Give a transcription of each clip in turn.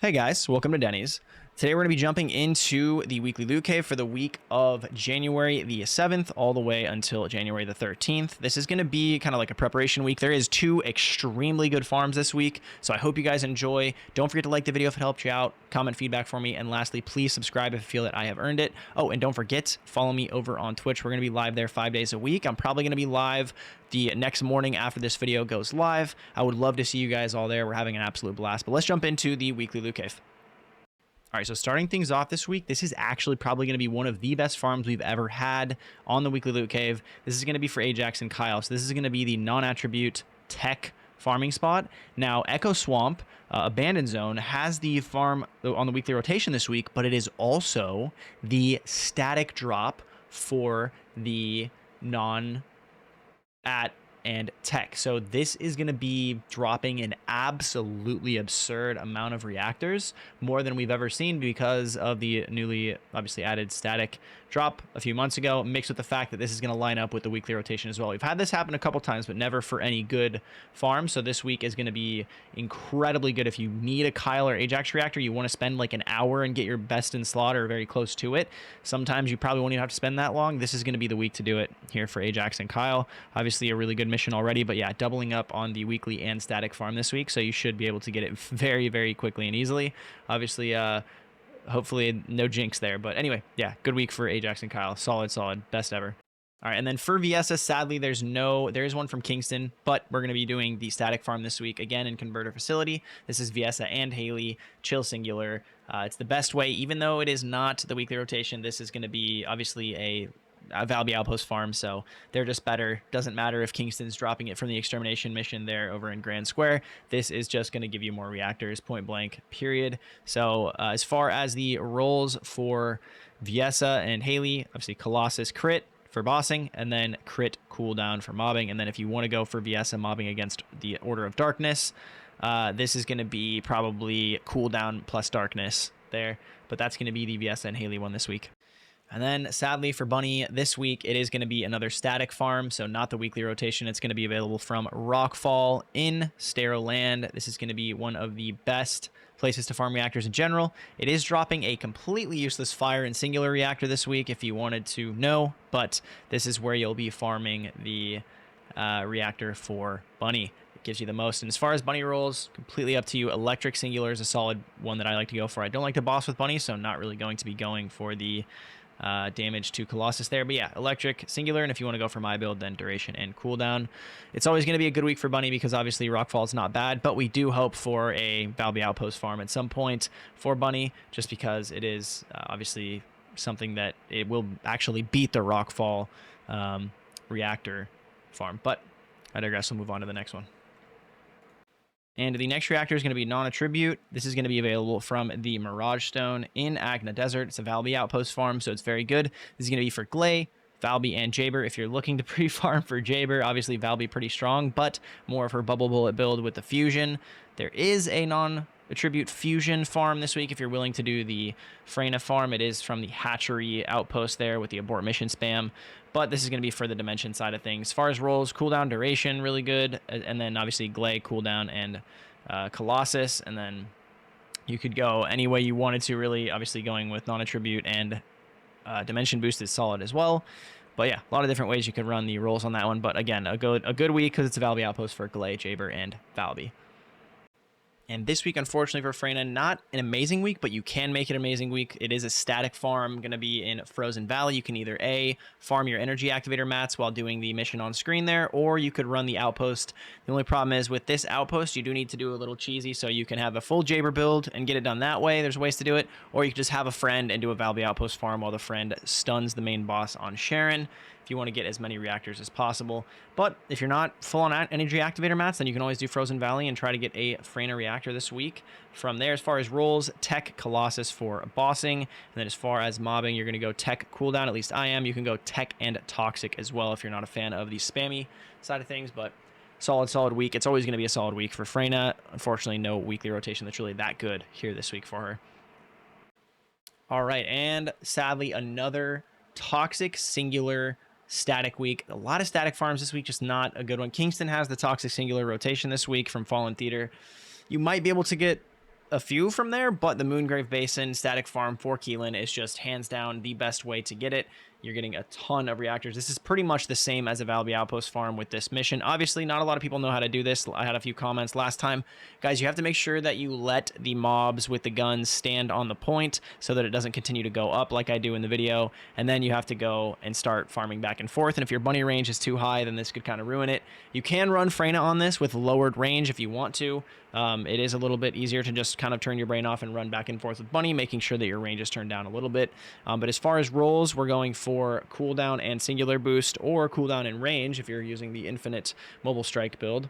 Hey guys, welcome to Denny's. Today we're going to be jumping into the weekly loot cave for the week of January the 7th all the way until January the 13th. This is going to be kind of like a preparation week. There is two extremely good farms this week, so I hope you guys enjoy. Don't forget to like the video if it helped you out, comment feedback for me, and lastly, please subscribe if you feel that I have earned it. Oh, and don't forget, follow me over on Twitch. We're going to be live there 5 days a week. I'm probably going to be live the next morning after this video goes live. I would love to see you guys all there. We're having an absolute blast, but let's jump into the weekly loot cave. All right, so starting things off this week, this is actually probably going to be one of the best farms we've ever had on the weekly loot cave. This is going to be for Ajax and Kyle. So this is going to be the non-attribute tech farming spot. Now, Echo Swamp, Abandoned Zone, has the farm on the weekly rotation this week, but it is also the static drop for the non-at and tech. So this is going to be dropping an absolutely absurd amount of reactors, more than we've ever seen because of the newly obviously added static drop a few months ago, mixed with the fact that this is going to line up with the weekly rotation as well. We've had this happen a couple times, but never for any good farm. So this week is going to be incredibly good. If you need a Kyle or Ajax reactor, you want to spend like an hour and get your best in slot or very close to it. Sometimes you probably won't even have to spend that long. This is going to be the week to do it here for Ajax and Kyle. Obviously a really good mission already, but yeah, doubling up on the weekly and static farm this week, so you should be able to get it very, very quickly and easily. Obviously, hopefully no jinx there, but anyway, yeah, good week for Ajax and Kyle. Solid, best ever. All right, and then for Viessa, sadly, there is one from Kingston, but we're going to be doing the static farm this week, again, in Converter Facility. This is Viessa and Hailey, chill singular. It's the best way, even though it is not the weekly rotation. This is going to be, obviously, a Valby outpost farm, so they're just better. Doesn't matter if Kingston's dropping it from the extermination mission there over in Grand Square. This is just going to give you more reactors, point blank, period. So as far as the roles for Viessa and Hailey, obviously Colossus crit for bossing, and then crit cooldown for mobbing. And then if you want to go for Viessa mobbing against the Order of Darkness, this is going to be probably cooldown plus darkness there, but that's going to be the Viessa and Hailey one this week. And then, sadly for Bunny, this week it is going to be another static farm, so not the weekly rotation. It's going to be available from Rockfall in Sterile Land. This is going to be one of the best places to farm reactors in general. It is dropping a completely useless fire and singular reactor this week, if you wanted to know, but this is where you'll be farming the reactor for Bunny. It gives you the most. And as far as Bunny rolls, completely up to you. Electric singular is a solid one that I like to go for. I don't like to boss with Bunny, so I'm not really going to be going for the damage to Colossus there, but yeah, electric singular, and if you want to go for my build, then duration and cooldown. It's always going to be a good week for Bunny because obviously Rockfall is not bad, but we do hope for a Valby outpost farm at some point for Bunny, just because it is obviously something that it will actually beat the Rockfall reactor farm. But I digress. We'll move on to the next one. And the next reactor is going to be non-attribute. This is going to be available from the Mirage Stone in Agna Desert. It's a Valby outpost farm, so it's very good. This is going to be for Gley, Valby, and Jayber. If you're looking to pre-farm for Jayber, obviously Valby pretty strong, but more of her bubble bullet build with the fusion. There is a non-attribute fusion farm this week if you're willing to do the Freyna farm. It is from the hatchery outpost there with the abort mission spam, but this is going to be for the dimension side of things. As far as rolls, cooldown, duration, really good, and then obviously Gley, cooldown, and Colossus, and then you could go any way you wanted to, really. Obviously going with non-attribute and dimension boost is solid as well. But yeah, a lot of different ways you could run the rolls on that one. But again, a good week because it's a Valby outpost for Gley, Jayber, and Valby. And this week, unfortunately for Freyna, not an amazing week, but you can make it an amazing week. It is a static farm, going to be in Frozen Valley. You can either A, farm your energy activator mats while doing the mission on screen there, or you could run the outpost. The only problem is with this outpost, you do need to do a little cheesy, so you can have a full Jayber build and get it done that way. There's ways to do it, or you can just have a friend and do a Valby outpost farm while the friend stuns the main boss on Sharon, if you want to get as many reactors as possible. But if you're not full on energy activator mats, then you can always do Frozen Valley and try to get a Freyna reactor this week. From there, as far as rolls, tech Colossus for bossing, and then as far as mobbing, you're going to go tech cooldown. At least I am. You can go tech and toxic as well if you're not a fan of the spammy side of things, but solid week. It's always going to be a solid week for Freyna. Unfortunately, no weekly rotation that's really that good here this week for her. All right, and sadly, another toxic singular static week. A lot of static farms this week, just not a good one. Kingston has the toxic singular rotation this week from Fallen Theater. You might be able to get a few from there, but the Moongrave Basin static farm for Keelan is just hands down the best way to get it. You're getting a ton of reactors. This is pretty much the same as a Valby Outpost farm with this mission. Obviously, not a lot of people know how to do this. I had a few comments last time. Guys, you have to make sure that you let the mobs with the guns stand on the point so that it doesn't continue to go up like I do in the video. And then you have to go and start farming back and forth. And if your bunny range is too high, then this could kind of ruin it. You can run Freyna on this with lowered range if you want to. It is a little bit easier to just kind of turn your brain off and run back and forth with bunny, making sure that your range is turned down a little bit. But as far as rolls, we're going for cooldown and singular boost, or cooldown and range if you're using the infinite mobile strike build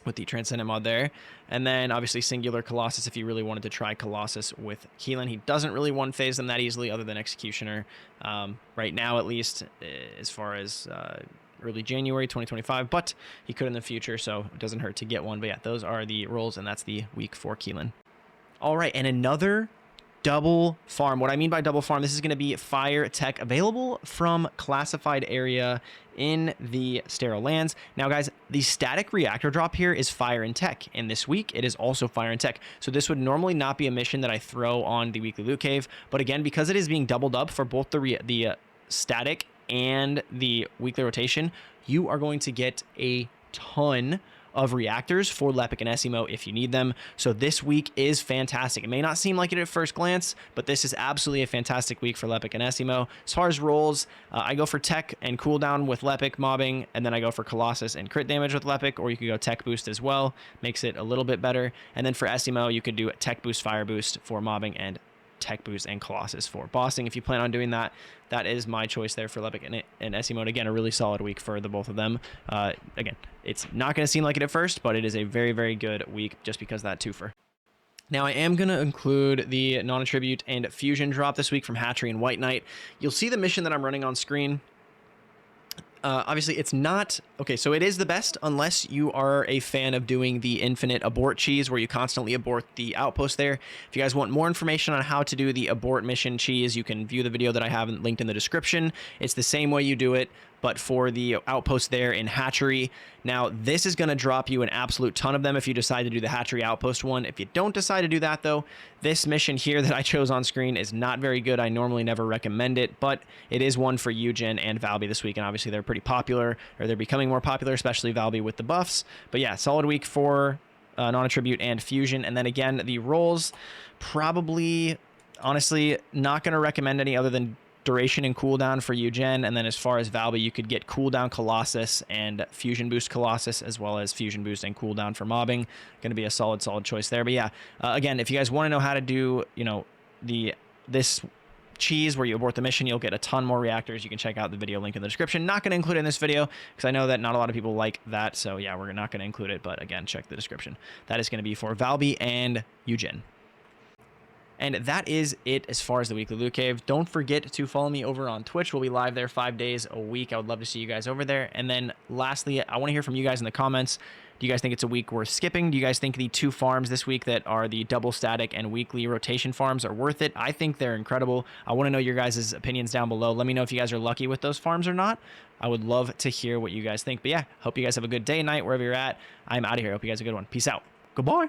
with the Transcendent mod there. And then obviously singular Colossus if you really wanted to try Colossus with Keelan. He doesn't really one phase them that easily other than Executioner right now, at least as far as early January 2025, but he could in the future, so it doesn't hurt to get one. But yeah, those are the rolls, and that's the week for Keelan. All right, and another double farm. What I mean by double farm, this is going to be fire tech available from classified area in the sterile lands. Now guys, the static reactor drop here is fire and tech, and this week it is also fire and tech. So this would normally not be a mission that I throw on the weekly loot cave, but again, because it is being doubled up for both the static and the weekly rotation, you are going to get a ton of reactors for Lepic and Esiemo if you need them. So this week is fantastic. It may not seem like it at first glance, but this is absolutely a fantastic week for Lepic and Esiemo. As far as rolls, I go for tech and cooldown with Lepic mobbing, and then I go for Colossus and crit damage with Lepic, or you could go tech boost as well. Makes it a little bit better. And then for Esiemo, you could do tech boost, fire boost for mobbing, and tech boost and Colossus for bossing. If you plan on doing that, that is my choice there for Lepic and Esiemo. Again, a really solid week for the both of them. Again, it's not going to seem like it at first, but it is a very, very good week just because of that twofer. Now, I am going to include the non-attribute and fusion drop this week from Hatchery and White Knight. You'll see the mission that I'm running on screen. Obviously, it's not... Okay, so it is the best unless you are a fan of doing the infinite abort cheese where you constantly abort the outpost there. If you guys want more information on how to do the abort mission cheese, you can view the video that I have linked in the description. It's the same way you do it, but for the outpost there in Hatchery. Now, this is going to drop you an absolute ton of them if you decide to do the Hatchery outpost one. If you don't decide to do that, though, this mission here that I chose on screen is not very good. I normally never recommend it, but it is one for Yujin and Valby this week, and obviously they're pretty popular, or they're becoming more popular, especially Valby with the buffs. But yeah, solid week for non-attribute and fusion. And then again, the rolls, probably, honestly, not going to recommend any other than duration and cooldown for Yujin, and then as far as Valby, you could get cooldown Colossus and fusion boost Colossus, as well as fusion boost and cooldown for mobbing. Going to be a solid choice there. But yeah, again, if you guys want to know how to do, you know, this cheese where you abort the mission, you'll get a ton more reactors. You can check out the video link in the description. Not going to include it in this video because I know that not a lot of people like that. So yeah, we're not going to include it. But again, check the description. That is going to be for Valby and Yujin. And that is it as far as the weekly loot cave. Don't forget to follow me over on Twitch. We'll be live there 5 days a week. I would love to see you guys over there. And then lastly, I want to hear from you guys in the comments. Do you guys think it's a week worth skipping? Do you guys think the 2 farms this week that are the double static and weekly rotation farms are worth it? I think they're incredible. I want to know your guys' opinions down below. Let me know if you guys are lucky with those farms or not. I would love to hear what you guys think. But yeah, hope you guys have a good day, night, wherever you're at. I'm out of here. Hope you guys have a good one. Peace out. Goodbye.